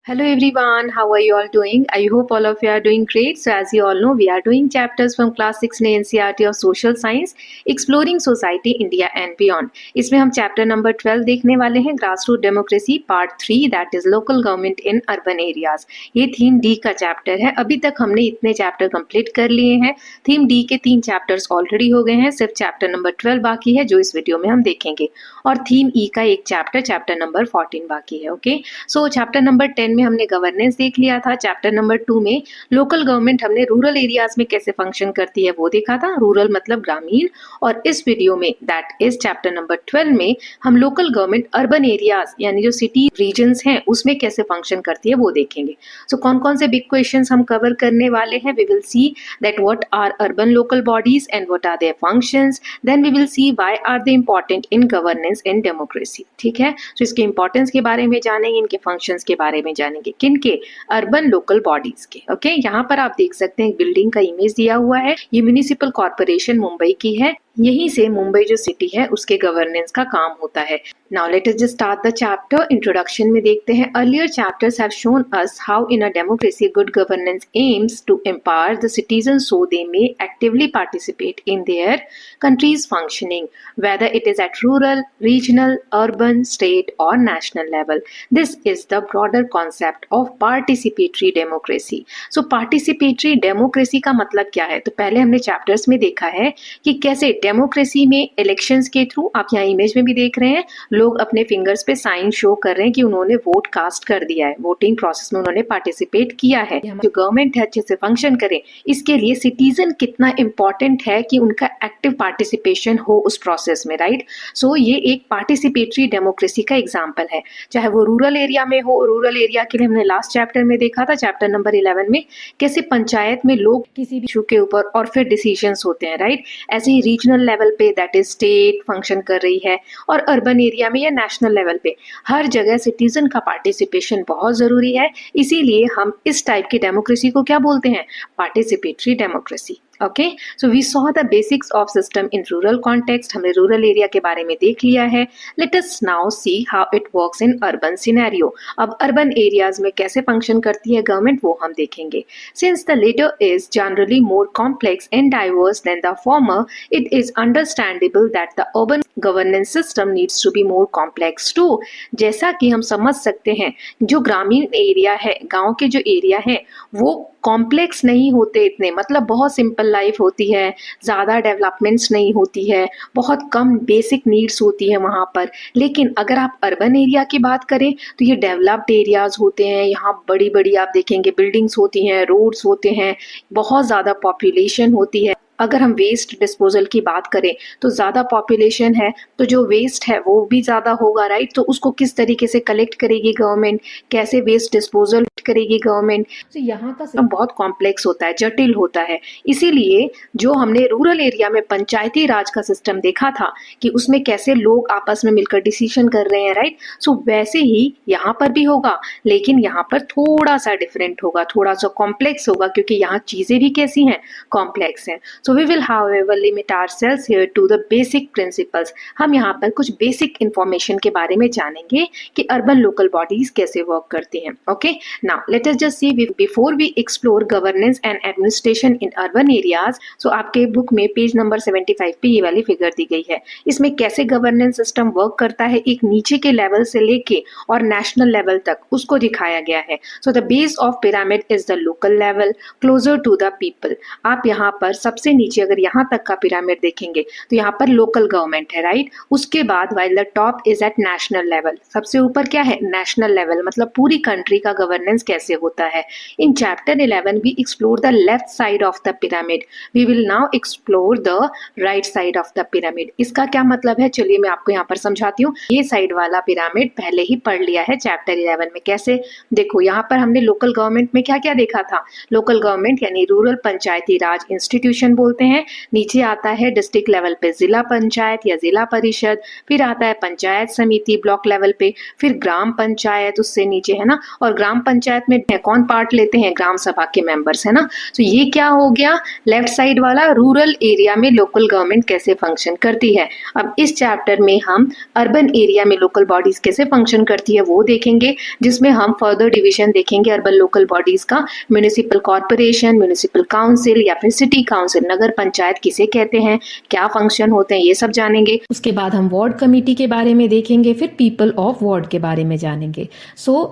Hello everyone, how are you all doing? I hope all of you are doing great. So as you all know, we are doing chapters from class 6 in NCERT of Social Science, Exploring Society, India and Beyond. इसमें हम chapter number 12 देखने वाले हैं, grass root democracy part 3, that is local government in urban areas. ये theme D का chapter है। अभी तक हमने इतने चैप्टर कंप्लीट कर लिए हैं। थीम डी के 3 चैप्टर्स ऑलरेडी हो गए हैं, सिर्फ चैप्टर नंबर 12 बाकी है जो इस वीडियो में हम देखेंगे, और थीम ई का एक चैप्टर नंबर 14 बाकी है। ओके, सो चैप्टर नंबर 10 में हमने गवर्नेंस देख लिया था। चैप्टर नंबर 2 में लोकल गवर्नमेंट हमने रूरल एरियाज में कैसे फंक्शन करती है वो देखा था, रूरल मतलब ग्रामीण। और इस वीडियो में दैट इज चैप्टर नंबर 12 में हम लोकल गवर्नमेंट अर्बन एरियाज यानी जो सिटी रीजन्स हैं उसमें कैसे फंक्शन करती है वो देखेंगे। सो कौन कौन से बिग क्वेश्चंस हम कवर करने वाले हैं, we will see that what are urban local bodies and what are their functions, then we will see why are they important in governance and democracy. ठीक है, तो इसके इंपॉर्टेंस के बारे में जानेंगे, इनके फंक्शंस के बारे में जानेंगे, किनके, अर्बन लोकल बॉडीज के। ओके, यहाँ पर आप देख सकते हैं बिल्डिंग का इमेज दिया हुआ है, ये म्युनिसिपल कॉर्पोरेशन मुंबई की है। यहीं से मुंबई जो सिटी है उसके गवर्नेंस का काम होता है। Now let us just start the chapter. Introduction में देखते हैं, earlier chapters have shown us how in a democracy good governance aims to empower the citizen so they may actively participate in their country's functioning, whether it is at rural, regional, urban, state or national level. This is the broader concept of participatory democracy. So participatory democracy का मतलब क्या है? तो पहले हमने chapters में देखा है कि कैसे डेमोक्रेसी में इलेक्शंस के थ्रू, आप यहाँ इमेज में भी देख रहे हैं, लोग अपने फिंगर्स पे साइन शो कर रहे हैं कि उन्होंने वोट कास्ट कर दिया है, वोटिंग प्रोसेस में उन्होंने पार्टिसिपेट किया है। जो गवर्नमेंट है अच्छे से फंक्शन करे, इसके लिए सिटीजन कितना इंपॉर्टेंट है कि उनका एक्टिव पार्टिसिपेशन हो उस प्रोसेस में, राइट। सो ये एक पार्टिसिपेटरी डेमोक्रेसी का एग्जांपल है, चाहे वो रूरल एरिया में हो। रूरल एरिया के लिए हमने लास्ट चैप्टर में देखा था, चैप्टर नंबर 11 में, कैसे पंचायत में लोग किसी भी इशू के ऊपर और फिर डिसीजंस होते हैं, राइट। ऐसे ही रीजनल लेवल पे दैट इज स्टेट फंक्शन कर रही है, और अर्बन एरिया में या नेशनल लेवल पे हर जगह सिटीजन का पार्टिसिपेशन बहुत जरूरी है। इसीलिए हम इस टाइप की डेमोक्रेसी को क्या बोलते हैं, participatory democracy. Okay, so we saw the basics of system in rural context, हमने रूरल एरिया के बारे में देख लिया है। Let us now see how it works in urban scenario. अब अर्बन एरियाज में कैसे फंक्शन करती है गवर्नमेंट वो हम देखेंगे। Since the latter is generally more complex and diverse than the former, it is understandable that the urban governance system needs to be more complex too. जैसा कि हम समझ सकते हैं, जो ग्रामीण एरिया है, गांव के जो एरिया है, वो कॉम्प्लेक्स नहीं होते इतने, मतलब बहुत सिंपल लाइफ होती है, ज़्यादा डेवलपमेंट्स नहीं होती है, बहुत कम बेसिक नीड्स होती है वहाँ पर। लेकिन अगर आप अर्बन एरिया की बात करें तो ये डेवलप्ड एरियाज होते हैं, यहाँ बड़ी बड़ी आप देखेंगे बिल्डिंग्स होती हैं, रोड्स होते हैं, बहुत ज़्यादा पॉपुलेशन होती है। अगर हम वेस्ट डिस्पोजल की बात करें तो ज़्यादा पॉपुलेशन है तो जो वेस्ट है वो भी ज़्यादा होगा, राइट। तो उसको किस तरीके से कलेक्ट करेगी गवर्नमेंट, कैसे वेस्ट डिस्पोजल करेगी गवर्नमेंट, तो यहाँ का सिस्टम बहुत कॉम्प्लेक्स होता है, जटिल होता है। इसीलिए जो हमने रूरल एरिया में पंचायती राज का सिस्टम देखा था कि उसमें कैसे लोग आपस में मिलकर डिसीजन कर रहे हैं, राइट। सो वैसे ही यहाँ पर भी होगा, लेकिन यहाँ पर थोड़ा सा डिफरेंट होगा, थोड़ा सा कॉम्प्लेक्स होगा, क्योंकि यहाँ चीज़ें भी कैसी हैं, कॉम्प्लेक्स हैं। So we will however limit ourselves here to the basic principles. हम यहाँ पर कुछ बेसिक इंफॉर्मेशन के बारे में जानेंगे कि अर्बन लोकल बॉडीज कैसे वर्क करती हैं। Okay, now let us just see before we explore governance and administration in urban areas. So आपके बुक में पेज नंबर 75 पे ये वाली फिगर दी गई है, इसमें कैसे गवर्नेंस सिस्टम वर्क करता है, एक नीचे के लेवल से लेके और नेशनल लेवल तक उसको दिखाया गया है। So the base of pyramid is the local level closer to the people. आप यहाँ पर सबसे नीचे अगर यहाँ तक का पिरामिड देखेंगे तो यहाँ पर लोकल गवर्नमेंट है, राइट। उसके बाद while the top is at national level, सबसे ऊपर क्या है, नेशनल लेवल, मतलब पूरी कंट्री का गवर्नेंस कैसे होता है। In chapter 11 we explore the left side of the pyramid, we will now explore the right side of the pyramid. इसका क्या मतलब है, चलिए मैं आपको यहाँ पर समझाती हूँ। ये साइड वाला पिरामिड पहले ही पढ़ लिया है चैप्टर 11 में। कैसे, देखो यहाँ पर हमने लोकल गवर्नमेंट में क्या क्या देखा था, लोकल गवर्नमेंट यानी रूरल पंचायती राज इंस्टीट्यूशन बोलते हैं। नीचे आता है डिस्ट्रिक्ट लेवल पे जिला पंचायत या जिला परिषद, फिर आता है पंचायत समिति ब्लॉक लेवल पे, फिर ग्राम पंचायत उससे नीचे, है ना। और ग्राम पंचायत में कौन पार्ट लेते हैं? ग्राम सभा के मेंबर्स, है ना। तो ये क्या हो गया? लेफ्ट साइड वाला रूरल एरिया में लोकल गवर्नमेंट कैसे फंक्शन करती है। अब इस चैप्टर में हम अर्बन एरिया में लोकल बॉडीज कैसे फंक्शन करती है वो देखेंगे, जिसमें हम फर्दर डिवीजन देखेंगे अर्बन लोकल बॉडीज का। म्युनिसिपल कॉर्पोरेशन, म्युनिसिपल काउंसिल या फिर सिटी काउंसिल, नगर पंचायत किसे कहते हैं, क्या फंक्शन होते हैं, ये सब जानेंगे। उसके बाद हम वार्ड कमेटी के बारे में देखेंगे, फिर पीपल ऑफ वार्ड के बारे में जानेंगे।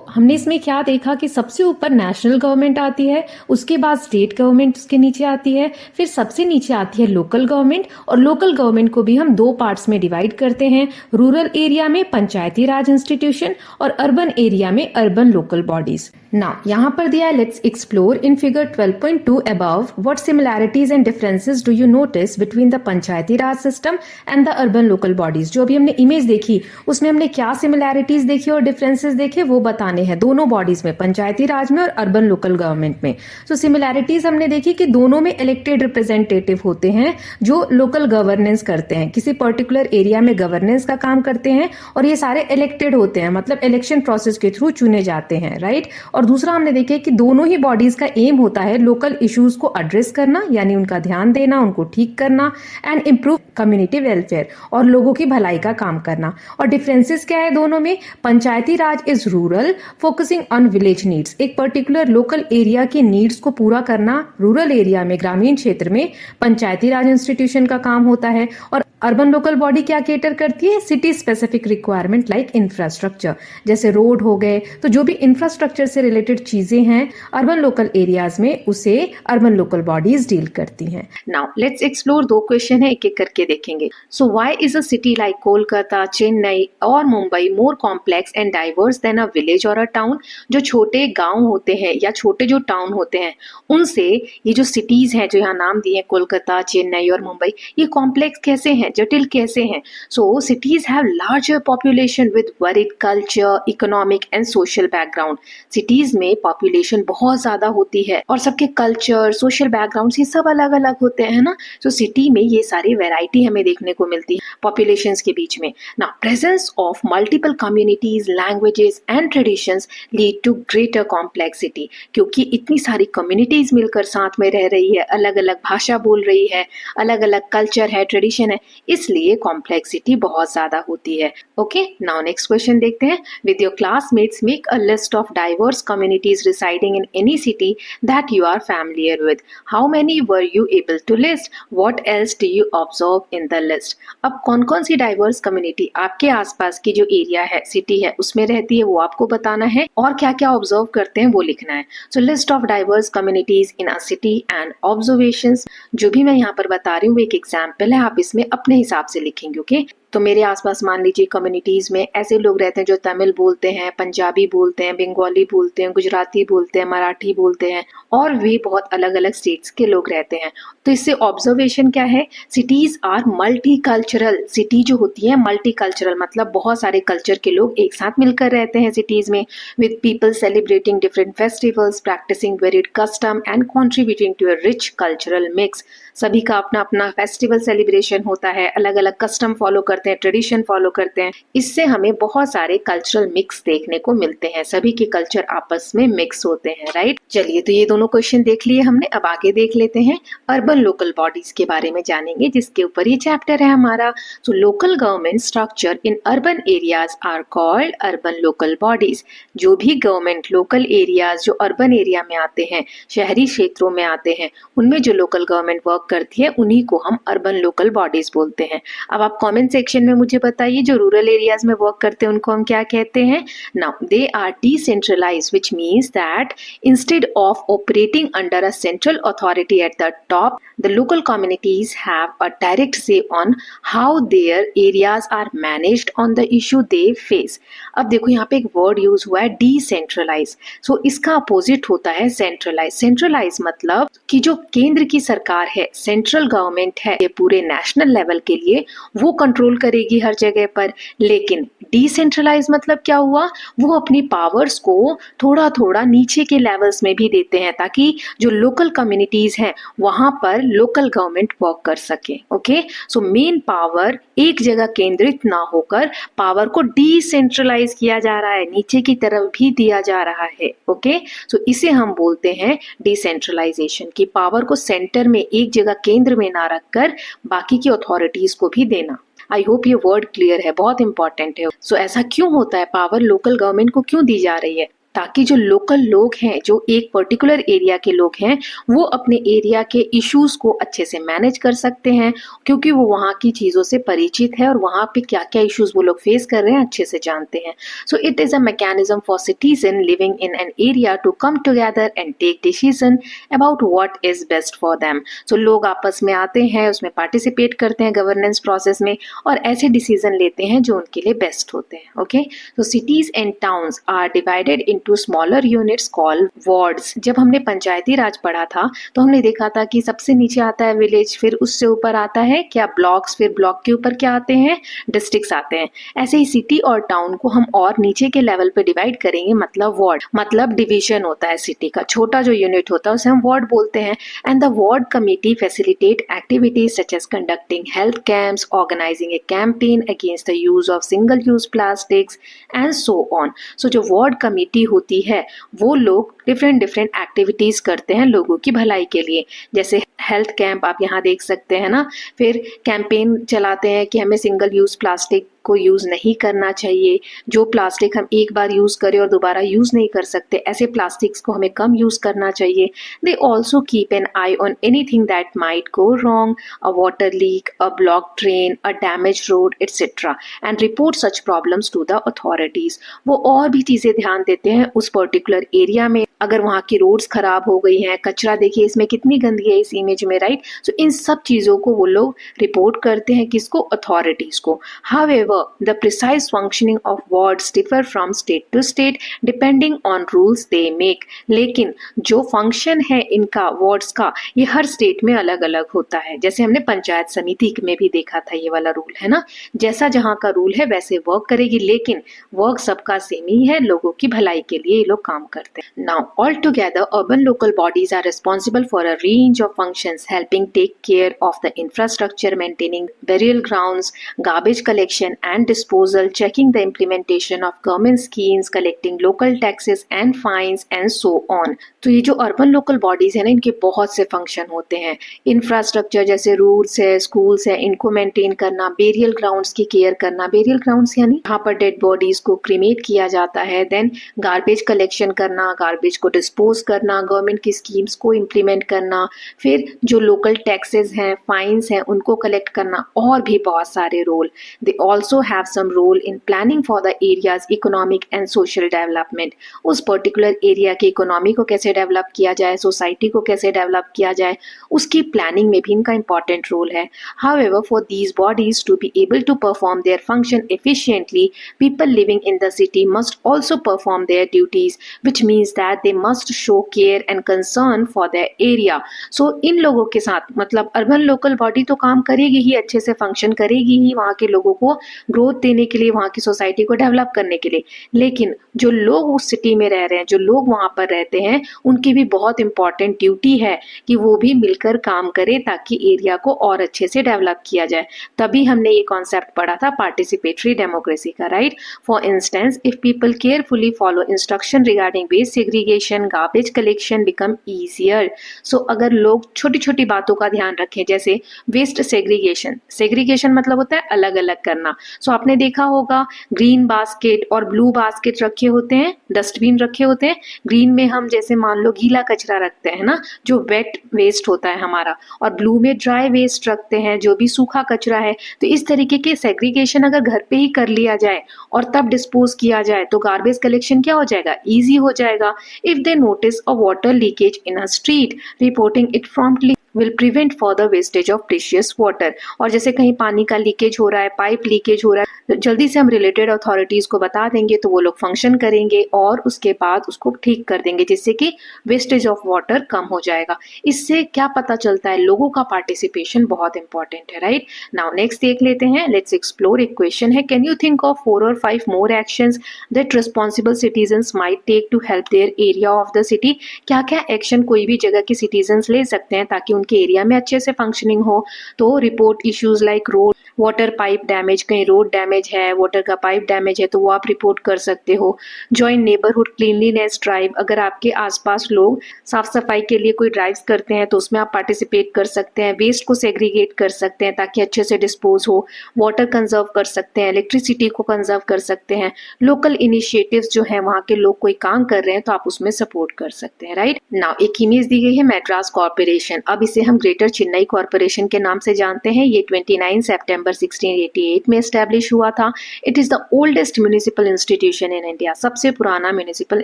हमने इसमें क्या देखा कि सबसे ऊपर नेशनल गवर्नमेंट आती है, उसके बाद स्टेट गवर्नमेंट उसके नीचे आती है, फिर सबसे नीचे आती है लोकल गवर्नमेंट। और लोकल गवर्नमेंट को भी हम दो पार्ट्स में डिवाइड करते हैं, रूरल एरिया में पंचायती राज इंस्टीट्यूशन और अर्बन एरिया में अर्बन लोकल बॉडीज। नाउ यहाँ पर दिया है, let's explore in figure 12.2 above what similarities and differences do you notice between the Panchayati Raj system and the urban local bodies. जो अभी हमने इमेज देखी उसमें हमने क्या सिमिलैरिटीज देखी और डिफरेंसेस देखे वो बताने हैं दोनों बॉडीज में, पंचायती राज में और अर्बन लोकल गवर्नमेंट में। सो सिमिलैरिटीज हमने देखी कि दोनों में इलेक्टेड रिप्रेजेंटेटिव होते हैं जो लोकल गवर्नेंस करते हैं, किसी पर्टिकुलर एरिया में गवर्नेंस का काम करते हैं, और ये सारे इलेक्टेड होते हैं, मतलब इलेक्शन प्रोसेस के थ्रू चुने जाते हैं, राइट। और दूसरा हमने देखे कि दोनों ही बॉडीज का एम होता है लोकल इश्यूज को एड्रेस करना, यानी उनका ध्यान देना, उनको ठीक करना, एंड इम्प्रूव कम्युनिटी वेलफेयर, और लोगों की भलाई का काम करना। और डिफरेंसेस क्या है दोनों में? Panchayati Raj is rural, focusing on village needs, एक पर्टिकुलर लोकल एरिया की नीड्स को पूरा करना रूरल एरिया में, ग्रामीण क्षेत्र में पंचायती राज इंस्टीट्यूशन का काम होता है। और अर्बन लोकल बॉडी क्या केटर करती है? City specific requirement like infrastructure, जैसे रोड हो गए, तो जो भी इंफ्रास्ट्रक्चर से रिलेटेड चीजें हैं अर्बन लोकल एरियाज में उसे अर्बन लोकल बॉडीज डील करती हैं। नाउ लेट्स एक्सप्लोर, दो क्वेश्चन है, एक एक करके देखेंगे। So why is a city like Kolkata, Chennai और Mumbai more complex and diverse than a village और अ टाउन। जो छोटे गांव होते हैं या छोटे जो टाउन होते हैं उनसे ये जो सिटीज हैं जो यहाँ नाम दिए कोलकाता, चेन्नई और मुंबई, ये कॉम्प्लेक्स कैसे हैं, जटिल कैसे हैं? So cities have larger population with varied culture, economic and social background. Cities में पॉपुलेशन बहुत ज्यादा होती है और सबके कल्चर, सोशल बैकग्राउंड ये सब अलग अलग होते हैं ना। सो सिटी में ये सारी वैरायटी हमें देखने को मिलती है पॉपुलेशंस के बीच में। Now presence of multiple communities, languages and traditions lead to greater complexity, क्योंकि इतनी सारी कम्युनिटीज मिलकर साथ में रह रही है, अलग अलग भाषा बोल रही है, अलग अलग कल्चर है, ट्रेडिशन है, इसलिए कॉम्प्लेक्सिटी बहुत ज्यादा होती है। ओके, नाउ नेक्स्ट क्वेश्चन देखते हैं। With your classmates make a list of diverse communities residing in any city that you are familiar with. How many were you able to list? What else do you observe in the list? अब कौन कौन सी diverse community आपके आसपास की जो area है, city है, उसमें रहती है वो आपको बताना है, और क्या क्या ऑब्जर्व करते हैं वो लिखना है। So list of diverse communities in a city and observations. जो भी मैं यहाँ पर बता रही हूँ वो एक एग्जाम्पल है, आप इसमें अपने हिसाब से लिखेंगे। ओके, तो मेरे आसपास मान लीजिए कम्युनिटीज में ऐसे लोग रहते हैं जो तमिल बोलते हैं, पंजाबी बोलते हैं, बंगाली बोलते हैं, गुजराती बोलते हैं, मराठी बोलते हैं, और भी बहुत अलग अलग स्टेट्स के लोग रहते हैं। तो इससे ऑब्जर्वेशन क्या है? Cities are multi cultural. City जो होती है मल्टी कल्चरल, मतलब बहुत सारे कल्चर के लोग एक साथ मिलकर रहते हैं सिटीज में, with people celebrating different festivals, practising varied custom and contributing to a rich cultural mix. सभी का अपना अपना फेस्टिवल सेलिब्रेशन होता है, अलग अलग कस्टम फॉलो करते हैं, ट्रेडिशन फॉलो करते हैं। इससे हमें बहुत सारे कल्चरल मिक्स देखने को मिलते हैं, सभी के कल्चर आपस में मिक्स होते हैं, राइट। चलिए, तो ये दोनों क्वेश्चन देख लिए हमने, अब आगे देख लेते हैं अर्बन लोकल बॉडीज के बारे में जानेंगे, जिसके ऊपर ये चैप्टर है हमारा। तो local government structure in urban areas are called urban local bodies. जो भी गवर्नमेंट लोकल एरियाज जो अर्बन एरिया में आते हैं, शहरी क्षेत्रों में आते हैं, उनमें जो लोकल गवर्नमेंट वर्क करती है उन्हीं को हम अर्बन लोकल बॉडीज बोलते हैं। अब आप कमेंट सेक्शन में मुझे बताइए जो रूरल एरियाज में वर्क करते हैं उनको हम क्या कहते हैं। Now they are decentralized, which means that instead of operating under a central authority at the top, the local communities have a direct say on how their areas are managed on the issue they face. अब देखो यहाँ पे एक word use हुआ है decentralise, सो इसका opposite होता है सेंट्रलाइज। सेंट्रलाइज मतलब कि जो केंद्र की सरकार है, सेंट्रल गवर्नमेंट है, ये पूरे नेशनल लेवल के लिए वो कंट्रोल रूल करेगी हर जगह पर। लेकिन डिसेंट्रलाइज मतलब क्या हुआ, वो अपनी पावर्स को थोड़ा थोड़ा नीचे के लेवल्स में भी देते हैं ताकि जो लोकल कम्युनिटीज हैं वहां पर लोकल गवर्नमेंट वर्क कर सके। ओके, सो मेन पावर एक जगह केंद्रित ना होकर पावर को डिसेंट्रलाइज किया जा रहा है, नीचे की तरफ भी दिया जा रहा है। ओके, सो इसे हम बोलते हैं डिसेंट्रलाइजेशन, की पावर को सेंटर में एक जगह केंद्र में ना रखकर बाकी की अथॉरिटीज को भी देना। आई होप ये वर्ड क्लियर है, बहुत इंपॉर्टेंट है। सो ऐसा क्यों होता है, पावर लोकल गवर्नमेंट को क्यों दी जा रही है, ताकि जो लोकल लोग हैं, जो एक पर्टिकुलर एरिया के लोग हैं, वो अपने एरिया के इश्यूज को अच्छे से मैनेज कर सकते हैं, क्योंकि वो वहाँ की चीज़ों से परिचित है और वहाँ पे क्या क्या इश्यूज वो लोग फेस कर रहे हैं अच्छे से जानते हैं। So it is a mechanism for citizen living in an area to come together and take decision about what is best for them. So लोग आपस में आते हैं, उसमें पार्टिसिपेट करते हैं गवर्नेंस प्रोसेस में और ऐसे डिसीजन लेते हैं जो उनके लिए बेस्ट होते हैं। ओके, तो cities and towns are divided to smaller units called wards. जब हमने पंचायती राज पढ़ा था तो हमने देखा था कि सबसे नीचे आता है विलेज, फिर उससे ऊपर आता है क्या, ब्लॉक्स, फिर ब्लॉक के ऊपर क्या आते हैं, डिस्ट्रिक्ट्स आते हैं। ऐसे ही सिटी और टाउन को हम और नीचे के लेवल पे डिवाइड करेंगे, मतलब वार्ड, मतलब डिवीजन होता है सिटी का, छोटा जो यूनिट होता है उसे हम वार्ड बोलते हैं। And the ward committee facilitate activities such as conducting health camps, organising a campaign against the use of single use plastics and so on. So जो वार्ड कमेटी होती है वो लोग डिफरेंट एक्टिविटीज करते हैं लोगों की भलाई के लिए, जैसे हेल्थ कैंप आप यहाँ देख सकते हैं ना, फिर कैंपेन चलाते हैं कि हमें सिंगल यूज प्लास्टिक को यूज नहीं करना चाहिए, जो प्लास्टिक हम एक बार यूज करें और दोबारा यूज नहीं कर सकते, ऐसे प्लास्टिक्स को हमें कम यूज करना चाहिए। They also keep an eye on anything that might go wrong, a water leak, a block train, a damage road etcetera, and report such problems to the authorities. वो और भी चीजें ध्यान देते हैं उस पर्टिकुलर एरिया में, अगर वहाँ की रोड्स खराब हो गई हैं, कचरा देखिए इसमें कितनी गंदगी है इस इमेज में, राइट। सो इन सब चीजों को वो लोग रिपोर्ट करते हैं, किसको, अथॉरिटीज को। However the precise functioning of wards differ from state to state depending on rules they make. लेकिन जो फंक्शन है इनका वार्ड्स का, ये हर स्टेट में अलग अलग होता है। जैसे हमने पंचायत समिति में भी देखा था ये वाला रूल, है ना, जैसा जहाँ का रूल है वैसे वर्क करेगी, लेकिन वर्क सबका सेम ही है, लोगों की भलाई के लिए ये लोग काम करते हैं। Now altogether, urban local bodies are responsible for a range of functions, helping take care of the infrastructure, maintaining burial grounds, garbage collection and disposal, checking the implementation of government schemes, collecting local taxes and fines, and so on. तो ये जो urban local bodies है ना, इनके बहुत से function होते हैं। इंफ्रास्ट्रक्चर जैसे रोड्स है, स्कूल्स है, इनको मेंटेन करना, बेरियल ग्राउंड्स की केयर करना, बेरियल ग्राउंड्स यानी जहाँ पर डेड बॉडीज को क्रीमेट किया जाता है, देन गार्बेज कलेक्शन करना, गार्बेज को डिस्पोज करना, गवर्नमेंट की स्कीम्स को इम्प्लीमेंट करना, फिर जो लोकल टैक्सेस हैं, फाइन्स हैं, उनको कलेक्ट करना, और भी बहुत सारे role. They also have some role in planning for the areas economic and social development. उस पर्टिकुलर एरिया की इकोनॉमी को कैसे डेवलप किया जाए, सोसाइटी को कैसे डेवलप किया जाए, उसकी प्लानिंग में भी इनका इंपॉर्टेंट रोल है। However, for these bodies to be able to perform their function efficiently, people living in the city must also perform their duties, which means that they must show care and concern for their area. So इन लोगों के साथ, मतलब urban local body तो काम करेगी ही, अच्छे से function करेगी ही वहाँ के लोगों को ग्रोथ देने के लिए, वहाँ की सोसाइटी को डेवलप करने के लिए, लेकिन जो लोग उस सिटी में रह रहे हैं, जो लोग वहाँ पर रहते हैं, उनकी भी बहुत इंपॉर्टेंट ड्यूटी है कि वो भी मिलकर काम करें ताकि एरिया को और अच्छे से डेवलप किया जाए। तभी हमने ये कॉन्सेप्ट पढ़ा था पार्टिसिपेटरी डेमोक्रेसी का, right. For instance, if people carefully follow instruction regarding waste segregation, garbage collection become easier. So अगर लोग छोटी छोटी बातों का ध्यान रखें, जैसे वेस्ट सेग्रीगेशन, सेग्रीगेशन मतलब होता है अलग अलग करना। सो आपने देखा होगा ग्रीन बास्केट और ब्लू बास्केट रखे होते हैं, डस्टबिन रखे होते हैं। ग्रीन में हम जैसे मान लो गीला कचरा रखते हैं ना, जो वेट वेस्ट होता है हमारा, और ब्लू में ड्राई वेस्ट रखते हैं, जो भी सूखा कचरा है। तो इस तरीके के सेग्रीगेशन अगर घर पे ही कर लिया जाए और तब डिस्पोज किया जाए तो गार्बेज कलेक्शन क्या हो जाएगा, इजी हो जाएगा। If they notice a water leakage in a street, reporting it promptly will prevent further wastage of precious water। और जैसे कहीं पानी का लीकेज हो रहा है, पाइप लीकेज हो रहा है, तो जल्दी से हम रिलेटेड अथॉरिटीज को बता देंगे तो वो लोग फंक्शन करेंगे और उसके बाद उसको ठीक कर देंगे, जिससे कि वेस्टेज ऑफ वाटर कम हो जाएगा। इससे क्या पता चलता है, लोगों का पार्टिसिपेशन बहुत इंपॉर्टेंट है, राइट। नाउ नेक्स्ट देख लेते हैं, लेट्स एक्सप्लोर। एक क्वेश्चन है, can you think of 4 or 5 more actions that responsible citizens might take to help their area of the city. क्या क्या एक्शन कोई भी जगह के सिटीजंस ले सकते हैं ताकि उनके एरिया में अच्छे से फंक्शनिंग हो। तो report issues like road water pipe damage, कहीं रोड डैमेज है, वाटर का पाइप डैमेज है तो वो आप रिपोर्ट कर सकते हो। जॉइन नेबरहुड क्लीनलीनेस ड्राइव, अगर आपके आसपास लोग साफ सफाई के लिए कोई ड्राइव्स करते हैं तो उसमें आप पार्टिसिपेट कर सकते हैं। वेस्ट को सेग्रीगेट कर सकते हैं ताकि अच्छे से डिस्पोज हो। वाटर कंजर्व कर सकते हैं, इलेक्ट्रिसिटी को कंजर्व कर सकते हैं। लोकल इनिशिएटिव्स जो है, वहाँ के लोग कोई काम कर रहे हैं तो आप उसमें सपोर्ट कर सकते हैं, राइट। नाउ एक इमेज दी गई है मैड्रास कॉर्पोरेशन, अब इसे हम ग्रेटर चेन्नई कॉर्पोरेशन के नाम से जानते हैं। ये 29 सितंबर 1688 में एस्टैब्लिश हुआ था। It is the oldest municipal institution in India, सबसे पुराना म्युनिसिपल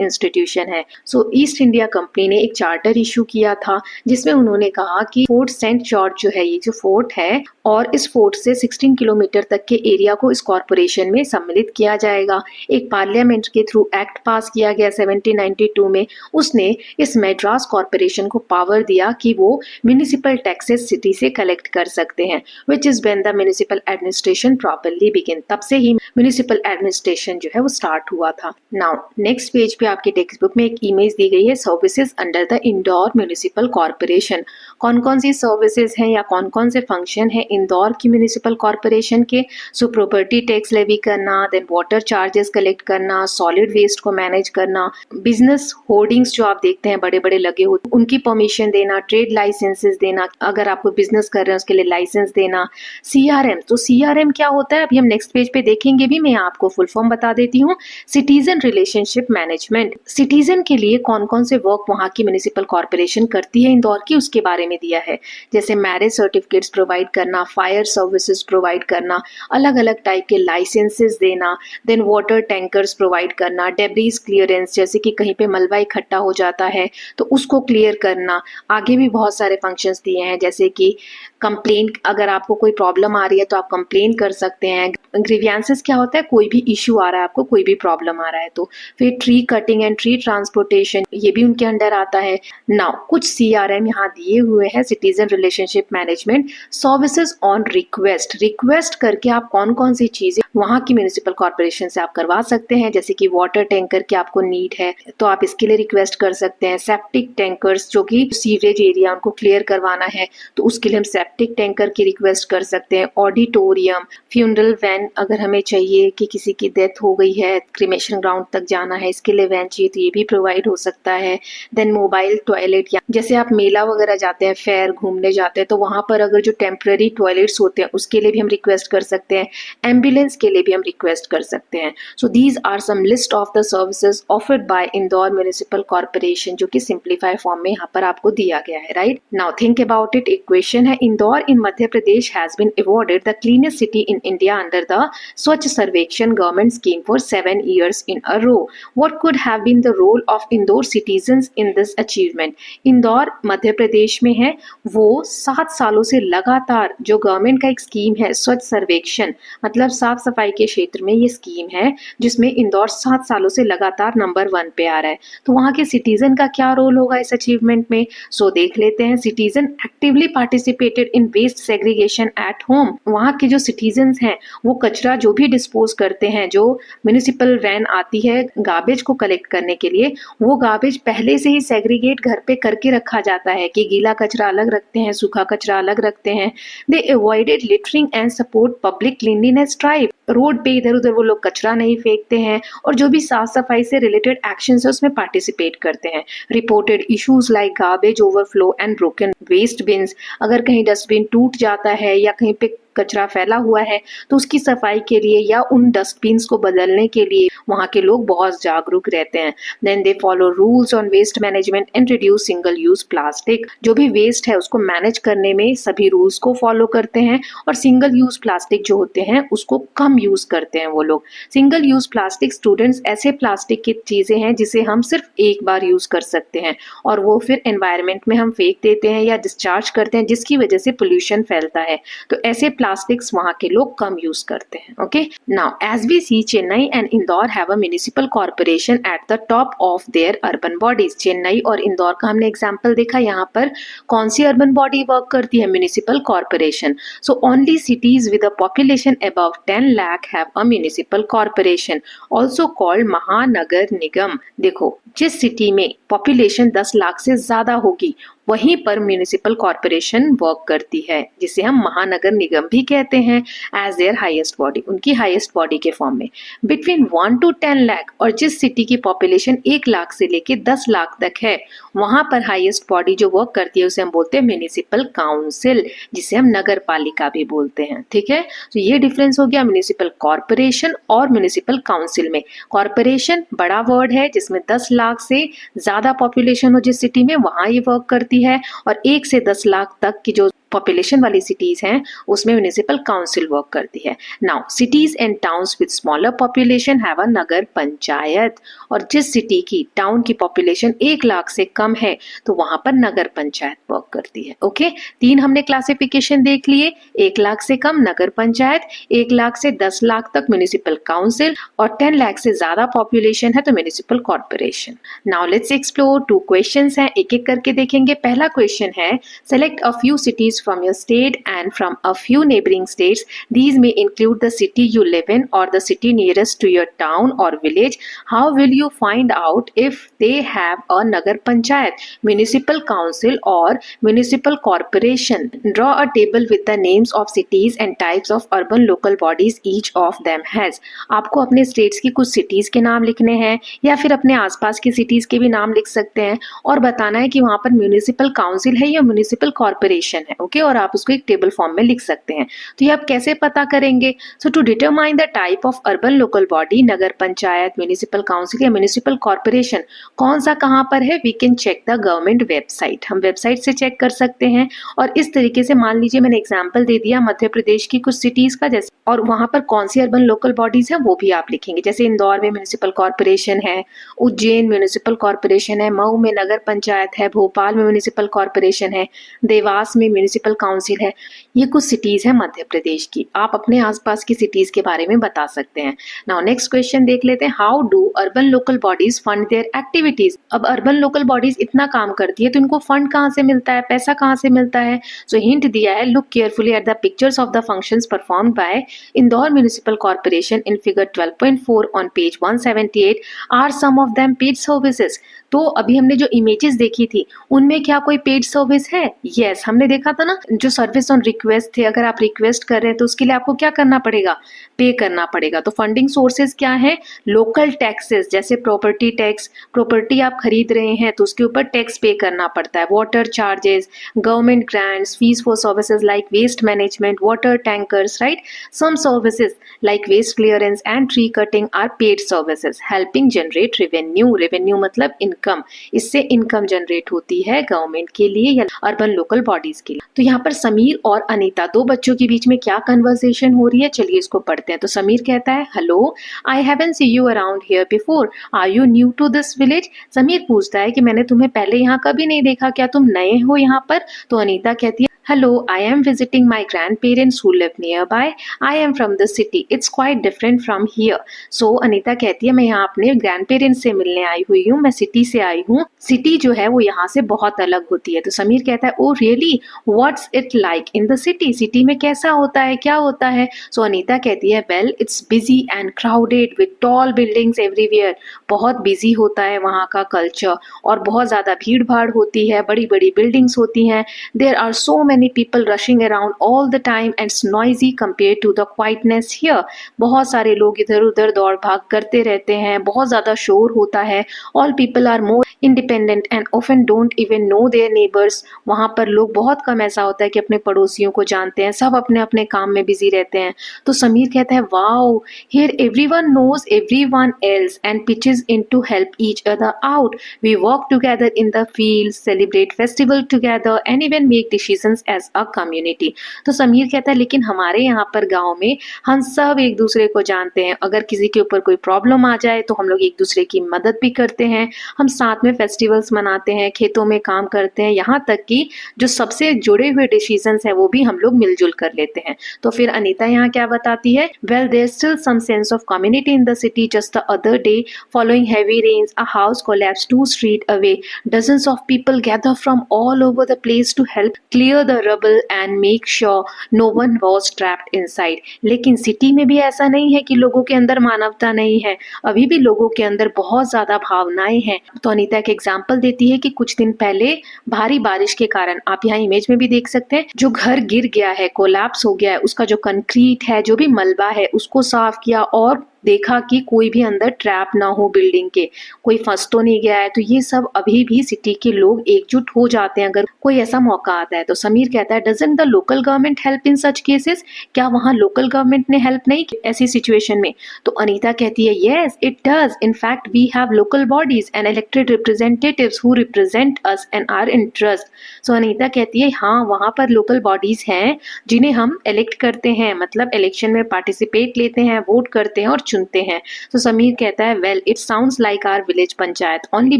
इंस्टीट्यूशन है। सो ईस्ट इंडिया कंपनी ने एक चार्टर इशू किया था जिसमें उन्होंने कहा कि फोर्ट सेंट जॉर्ज जो है, ये जो फोर्ट है, और इस फोर्ट से 16 किलोमीटर तक के एरिया को इस कॉर्पोरेशन में सम्मिलित किया जाएगा। एक पार्लियामेंट के थ्रू एक्ट पास किया गया 1792 में, उसने इस मैड्रास कॉर्पोरेशन को पावर दिया कि वो म्युनिसिपल टैक्सेस सिटी से कलेक्ट कर सकते हैं, which is when the municipal administration properly begin. तब से ही म्युनिसिपल एडमिनिस्ट्रेशन जो है वो स्टार्ट हुआ था। नाउ नेक्स्ट पेज पे आपके टेक्स्ट बुक में एक इमेज दी गई है, services under the Indore municipal corporation. कौन कौन सी सर्विसेज हैं या कौन कौन से फंक्शन है इंदौर की म्युनिसिपल कॉर्पोरेशन के। सो प्रॉपर्टी टैक्स लेवी करना, देन वाटर चार्जेस कलेक्ट करना, सॉलिड वेस्ट को मैनेज करना, बिजनेस होर्डिंग्स जो आप देखते हैं बड़े बड़े लगे हो उनकी परमिशन देना, ट्रेड लाइसेंसेस देना, अगर आप कोई बिजनेस कर रहे हैं उसके लिए लाइसेंस देना। सीआरएम, तो सीआरएम क्या होता है अभी हम नेक्स्ट पेज पे देखेंगे भी, मैं आपको फुल फॉर्म बता देती हूँ। सिटीजन रिलेशनशिप मैनेजमेंट, सिटीजन के लिए कौन कौन से वर्क वहाँ की म्युनिसिपल कॉर्पोरेशन करती है इंदौर की, उसके बारे में दिया है। जैसे मैरिज सर्टिफिकेट्स प्रोवाइड करना, फायर सर्विसेज प्रोवाइड करना, अलग अलग टाइप के लाइसेंसेस देना, देन वाटर टैंकर्स प्रोवाइड करना, डेब्रीज क्लियरेंस, जैसे कि कहीं पे मलबा इकट्ठा हो जाता है तो उसको क्लियर करना। आगे भी बहुत सारे फंक्शंस दिए हैं, जैसे कि कंप्लेंट, अगर आपको कोई प्रॉब्लम आ रही है तो आप कंप्लेन कर सकते हैं। ग्रीवियंसेस क्या होता है, कोई भी इश्यू आ रहा है आपको, कोई भी प्रॉब्लम आ रहा है तो। फिर tree cutting and tree transportation, ये भी उनके अंडर आता है। नाउ कुछ सीआरएम यहाँ दिए हुए हैं, citizen relationship management, services on request, request करके आप कौन कौन सी चीजें वहाँ की म्युनिसिपल कॉर्पोरेशन से आप करवा सकते हैं। जैसे कि वाटर टैंकर की आपको नीड है तो आप इसके लिए रिक्वेस्ट कर सकते हैं। सेप्टिक टैंकर्स, जो कि सीवरेज एरिया उनको क्लियर करवाना है तो उसके लिए हम सेप्टिक टैंकर की रिक्वेस्ट कर सकते हैं। ऑडिटोरियम, फ्यूनरल वैन, अगर हमें चाहिए कि किसी की डेथ हो गई है, क्रिमेशन ग्राउंड तक जाना है, इसके लिए वैन चाहिए तो ये भी प्रोवाइड हो सकता है। देन मोबाइल टॉयलेट, या जैसे आप मेला वगैरह जाते हैं, फेयर घूमने जाते हैं तो वहां पर अगर जो टेम्पररी टॉयलेट्स होते हैं उसके लिए भी हम रिक्वेस्ट कर सकते हैं। एम्बुलेंस के लिए भी हम रिक्वेस्ट कर सकते हैं। So these are some list of the services offered by Indore municipal corporation, जो कि सिंप्लीफाई फॉर्म में यहाँ पर आपको दिया गया है, right. Now think about it. एक क्वेश्चन है, Indore in Madhya Pradesh has been awarded the cleanest city in India under the Swachh Survekshan government scheme for 7 years in a row. What could have been the role of Indore citizens in this achievement? Indore Madhya Pradesh में है, वो 7 सालों से लगातार जो government का एक scheme है स्वच्छ सर्वेक्षण, मतलब साफ सफाई के क्षेत्र में ये स्कीम है जिसमें इंदौर 7 सालों से लगातार नंबर 1 पे आ रहा है। तो वहाँ के सिटीजन का क्या रोल होगा इस अचीवमेंट में, सो देख लेते हैं। Citizen actively participated in waste segregation at home, वहाँ के जो सिटीजन हैं वो कचरा जो भी डिस्पोज करते हैं, जो म्युनिसिपल वैन आती है गार्बेज को कलेक्ट करने के लिए, वो गार्बेज पहले से ही सेग्रीगेट घर पे करके रखा जाता है कि गीला कचरा अलग रखते हैं, सूखा कचरा अलग रखते हैं। They avoided littering and support public cleanliness drive, road पे इधर उधर वो लोग कचरा नहीं फेंकते हैं और जो भी साफ सफाई से रिलेटेड एक्शन है उसमें पार्टिसिपेट करते हैं। Reported issues like garbage overflow and broken waste bins, अगर कहीं डस्टबिन टूट जाता है या कहीं पे कचरा फैला हुआ है तो उसकी सफाई के लिए या उन डस्टबिन्स को बदलने के लिए वहाँ के लोग बहुत जागरूक रहते हैं। Then they follow rules on waste management and reduce single use plastic. जो भी वेस्ट है उसको मैनेज करने में सभी रूल्स को फॉलो करते हैं और सिंगल यूज प्लास्टिक जो होते हैं उसको कम यूज करते हैं वो लोग। सिंगल यूज प्लास्टिक स्टूडेंट्स ऐसे प्लास्टिक की चीजें हैं जिसे हम सिर्फ एक बार यूज कर सकते हैं और वो फिर एनवायरनमेंट में हम फेंक देते हैं या डिस्चार्ज करते हैं, जिसकी वजह से पोल्यूशन फैलता है। तो ऐसे प्लास्टिक्स वहाँ के लोग कम यूज करते हैं। Okay, now as we see Chennai and Indore have a municipal corporation at the top of their urban bodies. Chennai और इंदौर का हमने एग्जाम्पल देखा। यहाँ पर कौन सी अर्बन बॉडी वर्क करती है? Municipal corporation. So only cities with a population above 10 lakh have a municipal corporation, also called महानगर निगम। देखो, जिस सिटी में पॉपुलेशन 10 लाख से ज्यादा होगी वहीं पर म्युनिसिपल कॉर्पोरेशन वर्क करती है, जिसे हम महानगर निगम भी कहते हैं एज देयर हाईएस्ट बॉडी, उनकी हाईएस्ट बॉडी के फॉर्म में। बिटवीन 1 to 10 लाख, और जिस सिटी की पॉपुलेशन 1 लाख से लेके 10 लाख तक है वहां पर हाईएस्ट बॉडी जो वर्क करती है उसे हम बोलते हैं म्युनिसिपल काउंसिल, जिसे हम नगर पालिका भी बोलते हैं। ठीक है, तो ये डिफरेंस हो गया म्युनिसिपल कॉर्पोरेशन और म्युनिसिपल काउंसिल में। कॉर्पोरेशन बड़ा वर्ड है जिसमें 10 लाख से ज्यादा पॉपुलेशन हो जिस सिटी में वहां ये वर्क करती है, और 1 से 10 लाख तक की जो पॉपुलेशन वाली सिटीज हैं उसमें म्युनिसिपल काउंसिल वर्क करती है। Now cities and towns with smaller population have a Nagar Panchayat, और जिस सिटी की टाउन की पॉपुलेशन 1 लाख से कम है तो वहां पर नगर पंचायत वर्क करती है। ओके, 3 हमने क्लासिफिकेशन देख लिए, 1 लाख से कम नगर पंचायत, 1 लाख से 10 लाख तक म्युनिसिपल काउंसिल, और 10 लाख से ज्यादा पॉपुलेशन है तो municipal corporation. Now let's explore 2 questions हैं, एक एक करके देखेंगे। पहला क्वेश्चन है, select a few cities from your state and from a few neighboring states. These may include the city you live in or the city nearest to your town or village. How will you find out if they have a Nagar Panchayat, municipal council or municipal corporation? Draw a table with the names of cities and types of urban local bodies each of them has. आपको अपने states की कुछ cities के नाम लिखने हैं या फिर अपने आसपास की सिटीज के भी नाम लिख सकते हैं और बताना है कि वहां पर म्युनिसिपल काउंसिल है या म्युनिसिपल कॉर्पोरेशन है। ओके, और आप उसको एक टेबल फॉर्म में लिख सकते हैं। तो ये आप कैसे पता करेंगे? So to determine the type of urban local body, Nagar Panchayat, municipal council या म्युनिसिपल कॉर्पोरेशन कौन सा कहाँ पर है, we can check the government website. हम वेबसाइट से चेक कर सकते हैं। और इस तरीके से मान लीजिए मैंने एग्जाम्पल दे दिया मध्य प्रदेश की कुछ सिटीज का, जैसे, और वहां पर कौन सी अर्बन लोकल बॉडीज है वो भी आप लिखेंगे। जैसे इंदौर में म्युनिसिपल कॉर्पोरेशन है, उज्जैन म्युनिसिपल कॉर्पोरेशन है, मऊ में नगर पंचायत है, भोपाल में म्युनिसिपल कॉर्पोरेशन है, देवास में म्युनिसिपल काउंसिल है। ये कुछ सिटीज है मध्य प्रदेश की। आप अपने आसपास की सिटीज के बारे में बता सकते हैं। नाउ नेक्स्ट क्वेश्चन देख लेते हैं, how do urban local bodies fund their activities? अब अर्बन लोकल बॉडीज इतना काम करती है तो इनको फंड कहाँ से मिलता है, पैसा कहाँ से मिलता है? सो हिंट दिया है, look carefully at the pictures of the functions performed by Indore municipal corporation in figure 12.4 on page 178 are some of them paid services. तो अभी हमने जो इमेजेस देखी थी उनमें क्या कोई पेड सर्विस है? यस, हमने देखा था ना, जो सर्विस ऑन रिक्वेस्ट थे, अगर आप रिक्वेस्ट कर रहे हैं तो उसके लिए आपको क्या करना पड़ेगा, पे करना पड़ेगा। तो फंडिंग सोर्सेज क्या है? लोकल टैक्सेस, जैसे प्रॉपर्टी टैक्स, प्रॉपर्टी आप खरीद रहे हैं तो उसके ऊपर टैक्स पे करना पड़ता है, water charges, government grants, fees for services like waste management, water tankers, right. Some services like waste clearance and tree cutting are paid services helping generate revenue. Revenue मतलब इनकम, इससे इनकम जनरेट होती है government के लिए या urban local bodies के लिए। तो यहाँ पर समीर और अनीता, 2 बच्चों के बीच में क्या कन्वर्सेशन हो रही है, चलिए इसको पढ़ते हैं। तो समीर कहता है, hello, I haven't see you around here before, are you new to this village? Sameer पूछता है कि मैंने तुम्हें पहले यहाँ कभी नहीं देखा, क्या तुम नए हो यहाँ पर? तो अनीता कहती है, hello, I am visiting my grandparents who live nearby. I am from the city. It's quite different from here. So Anita कहती है, मैं यहाँ अपने ग्रैंडपेरेंट्स से मिलने आई हुई हूँ, मैं सिटी से आई हूँ। सिटी जो है वो यहाँ से बहुत अलग होती है। तो समीर कहता है, oh really, what's it like in the city? City में कैसा होता है, क्या होता है? सो अनीता कहती है, well it's busy and crowded with tall buildings everywhere. बहुत बिजी होता है वहाँ का कल्चर और बहुत ज्यादा भीड़ भाड़ होती है, बड़ी बड़ी बिल्डिंग्स होती हैं। There are so many people rushing around all the time and it's noisy compared to the quietness here. बहुत सारे लोग इधर उधर दौड़ भाग करते रहते हैं, बहुत ज्यादा शोर होता है। All people are are more independent and often don't even know their neighbours. वहाँ पर लोग बहुत कम ऐसा होता है कि अपने पड़ोसियों को जानते हैं, सब अपने अपने काम में बिजी रहते हैं। तो समीर कहता है wow, here everyone knows everyone else and pitches in to help each other out. We work together in the field, celebrate festival together and even make decisions as a community. तो समीर कहता है लेकिन हमारे यहाँ पर गाँव में हम सब एक दूसरे को जानते हैं, अगर किसी के ऊपर कोई प्रॉब्लम आ जाए तो हम लोग एक दूसरे की मदद भी करते हैं, हम साथ में फेस्टिवल्स मनाते हैं, खेतों में काम करते हैं, यहाँ तक कि जो सबसे जुड़े हुए डिसीजंस है वो भी हम लोग मिलजुल कर लेते हैं। तो फिर अनीता यहाँ क्या बताती है, well there still some sense of community in the city. Just the other day following heavy rains a house collapsed 2 streets away. Dozens of people gather from all over the place to help clear the rubble and make sure no one was trapped inside. लेकिन city में भी ऐसा नहीं है कि लोगों के अंदर मानवता नहीं है, अभी भी लोगों के अंदर बहुत ज्यादा भावनाएं हैं। तो अनीता एक एग्जाम्पल देती है कि कुछ दिन पहले भारी बारिश के कारण, आप यहाँ इमेज में भी देख सकते हैं, जो घर गिर गया है, कोलैप्स हो गया है, उसका जो कंक्रीट है, जो भी मलबा है, उसको साफ किया और देखा कि कोई भी अंदर ट्रैप ना हो, बिल्डिंग के कोई फंस तो नहीं गया है। तो ये सब अभी भी सिटी के लोग एकजुट हो जाते हैं अगर कोई ऐसा मौका आता है। तो समीर कहता है doesn't the local government help in such cases, क्या वहाँ लोकल गवर्नमेंट ने हेल्प नहीं की ऐसी सिचुएशन में? तो अनीता कहती है yes it does, in fact we have local bodies and elected representatives who represent us and our interest. So Anita कहती है हाँ, वहाँ पर लोकल बॉडीज हैं जिन्हें हम इलेक्ट करते हैं, मतलब इलेक्शन में पार्टिसिपेट लेते हैं, वोट करते हैं और चुनते हैं। तो समीर कहता है well it sounds like our village panchayat, only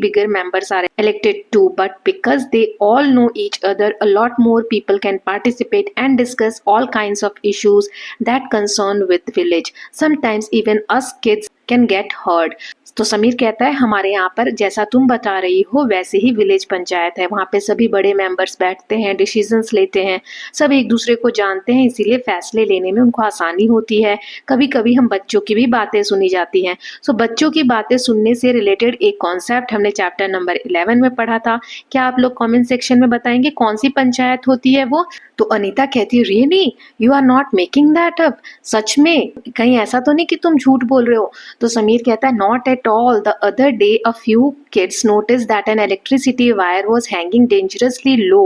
bigger members are elected too, but because they all know each other, a lot more people can participate and discuss all kinds of issues that concern with village. Sometimes even us kids can get hurt. तो समीर कहता है हमारे यहाँ पर जैसा तुम बता रही हो वैसे ही विलेज पंचायत है, वहाँ पे सभी बड़े मेंबर्स बैठते हैं, डिसीजंस लेते हैं, सब एक दूसरे को जानते हैं, इसीलिए फैसले लेने में उनको आसानी होती है। कभी कभी हम बच्चों की भी बातें सुनी जाती हैं। सो बच्चों की बातें सुनने से रिलेटेड एक कॉन्सेप्ट हमने चैप्टर नंबर 11 में पढ़ा था, क्या आप लोग कमेंट सेक्शन में बताएंगे कौन सी पंचायत होती है वो? तो अनीता कहती है really you are not making that up, सच में कहीं ऐसा तो नहीं कि तुम झूठ बोल रहे हो? तो समीर कहता है not at all. The other day, a few kids noticed that an electricity wire was hanging dangerously low,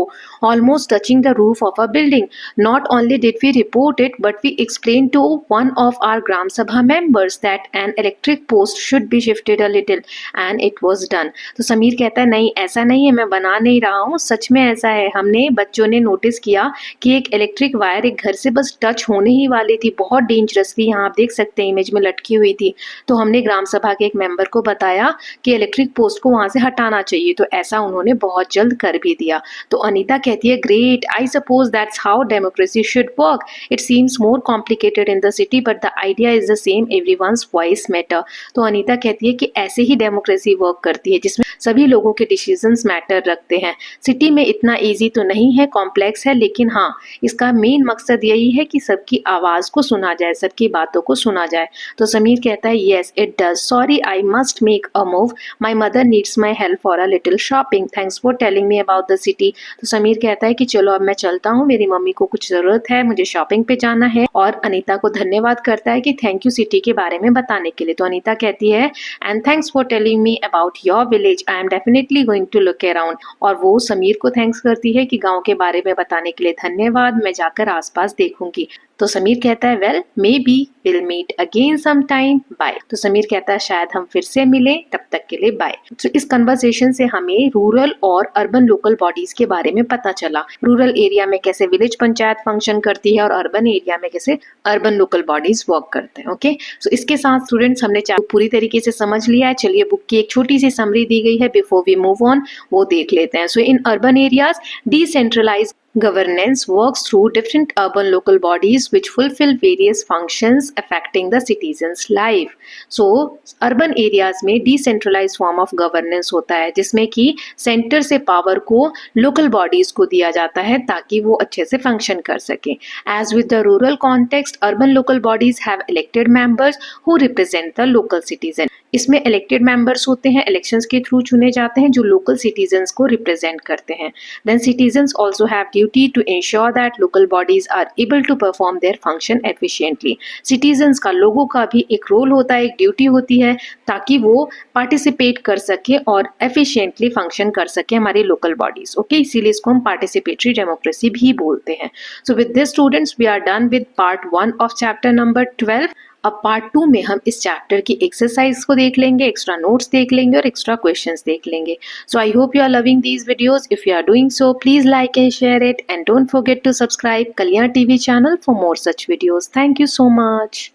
almost touching the roof of a building. Not only did we report it, but we explained to one of our Gram Sabha members that an electric post should be shifted a little, and it was done. तो समीर कहता है नहीं, ऐसा नहीं है, मैं बना नहीं रहा हूँ, सच में ऐसा है। हमने बच्चों ने नोटिस किया कि एक इलेक्ट्रिक वायर एक घर से बस टच होने ही वाली थी, बहुत डेंजरसली, यहाँ आप देख सकते हैं इमेज में लटकी हुई थी। तो हमने ग्राम सभा के एक मेंबर को बताया कि इलेक्ट्रिक पोस्ट को वहां से हटाना चाहिए, तो ऐसा उन्होंने बहुत जल्द कर भी दिया। तो अनीता कहती है great, I suppose that's how democracy should work. It seems more complicated in the city but the idea is the same, everyone's voice matter. तो अनीता कहती है कि ऐसे ही डेमोक्रेसी वर्क करती है जिसमें सभी लोगों के डिसीजंस मैटर रखते हैं। सिटी में इतना ईजी तो नहीं है, कॉम्प्लेक्स है, लेकिन हाँ इसका मेन मकसद यही है कि सबकी आवाज को सुना जाए, सबकी बातों को सुना जाए। तो समीर कहता है yes it does, sorry I must make a move. My mother needs my help for a little shopping. Thanks for telling me about the city. तो समीर कहता है कि चलो अब मैं चलता हूँ, मेरी मम्मी को कुछ जरूरत है, मुझे शॉपिंग पे जाना है, और अनीता को धन्यवाद करता है कि थैंक यू सिटी के बारे में बताने के लिए। तो अनीता कहती है and thanks for telling me about your village, I am definitely going to look around. और वो समीर को थैंक्स करती है कि गाँव के बारे में बताने के लिए धन्यवाद, मैं जाकर आसपास देखूंगी। तो समीर कहता है well maybe will meet again some time, bye. तो समीर कहता है शायद हम फिर से मिलें, तब तक के लिए बाय। तो इस कन्वर्सेशन से हमें रूरल और अर्बन लोकल बॉडीज के बारे में पता चला, रूरल एरिया में कैसे विलेज पंचायत फंक्शन करती है और अर्बन एरिया में कैसे अर्बन लोकल बॉडीज वर्क करते हैं। ओके, सो इसके साथ स्टूडेंट्स हमने पूरी तरीके से समझ लिया है। चलिए बुक की एक छोटी सी समरी दी गई है, बिफोर वी मूव ऑन वो देख लेते हैं। So in urban areas decentralized governance works through different urban local bodies which fulfill various functions affecting the citizens' life. So, urban areas में decentralized form of governance होता है जिसमें कि centre से पावर को लोकल बॉडीज को दिया जाता है ताकि वो अच्छे से फंक्शन कर सके। As with the rural context, urban local bodies have elected members who represent the local citizen. इसमें इलेक्टेड मेंबर्स होते हैं, इलेक्शंस के थ्रू चुने जाते हैं, जो लोकल सिटीजन्स को रिप्रेजेंट करते हैं. Then citizens also have duty to ensure that local bodies are able to perform their function efficiently. Citizens का, लोगों का भी एक रोल होता है, एक ड्यूटी होती है, ताकि वो पार्टिसिपेट कर सके और एफिशिएंटली फंक्शन कर सके हमारी लोकल बॉडीज. ओके, इसीलिए इसको हम पार्टिसिपेटरी डेमोक्रेसी भी बोलते हैं. So with this students we are done with part 1 of chapter number 12. अब पार्ट 2 में हम इस चैप्टर की एक्सरसाइज को देख लेंगे, एक्स्ट्रा नोट्स देख लेंगे और एक्स्ट्रा क्वेश्चंस देख लेंगे. So I hope you are loving these videos. If you are doing so, please like and share it, and don't forget to subscribe Kalyan TV channel for more such videos. Thank you so much.